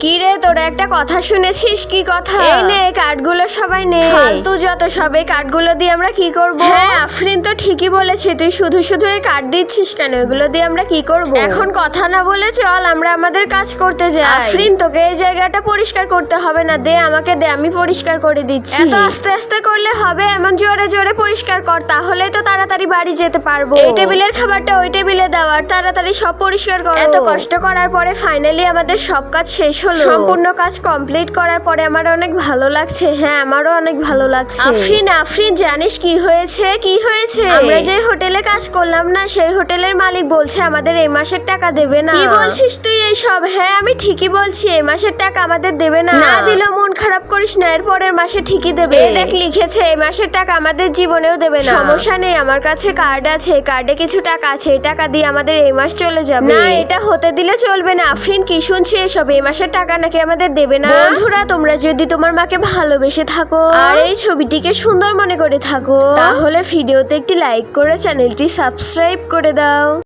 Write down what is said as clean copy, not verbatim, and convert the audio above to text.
কি রে, তোরা একটা কথা শুনেছিস? কি কথা? এই নে কার্ডগুলো, সবাই নে। ফালতু যত সব, এই কার্ডগুলো দিয়ে আমরা কি করব? হ্যাঁ আফরিন তো ঠিকই বলেছে, তুই শুধু শুধু এই কার্ড দিচ্ছিস কেন? এগুলো দিয়ে আমরা কি করব? এখন কথা না বলে চল আমরা আমাদের কাজ করতে যাই। আফরিন, তোকে এই জায়গাটা পরিষ্কার করতে হবে না, দে আমাকে দে, আমি পরিষ্কার করে দিচ্ছি। এত আস্তে আস্তে করলে হবে? এমন জোরে জোরে পরিষ্কার কর, তাহলে তো তাড়াতাড়ি বাড়ি যেতে পারবো। এই টেবিলের খাবারটা ওই টেবিলে দাও, আর তাড়াতাড়ি সব পরিষ্কার করো। এত কষ্ট করার পরে ফাইনালি আমাদের সব কাজ শেষ হলো। সম্পূর্ণ কাজ কমপ্লিট করার পরে আমার অনেক ভালো লাগছে। হ্যাঁ আমারও অনেক ভালো লাগছে। আফরিন আফরিন, জানিস কি হয়েছে? কি হয়েছে? আমরা যে হোটেলে কাজ করলাম না, সেই হোটেলের মালিক বলছে আমাদের এই মাসের টাকা দেবে না। কি বলছিস তুই এইসব? হ্যাঁ আমি ঠিকই বলছি, এই মাসের টাকা আমাদের দেবে না। না দিলেও মন খারাপ করিস না, এর পরের মাসে ঠিকই দেবে। দেখ লিখেছে এই মাসের টাকা আমাদের জীবনেও দেবে না। সমস্যা নেই, আমার কাছে কার্ড আছে, কার্ডে কিছু টাকা আছে, এই টাকা দিয়ে আমাদের এই মাস চলে যাবে। না এটা হতে দিলে চলবে না। আফরিন কি শুনছি এসব? এই মাসের টাকা নাকি আমাদের দেবে না। বন্ধুরা, তোমরা যদি তোমার মাকে ভালোবেসে থাকো আর এই ছবিটিকে সুন্দর মনে করে থাকো, তাহলে ভিডিওতে একটি লাইক করে চ্যানেলটি সাবস্ক্রাইব করে দাও।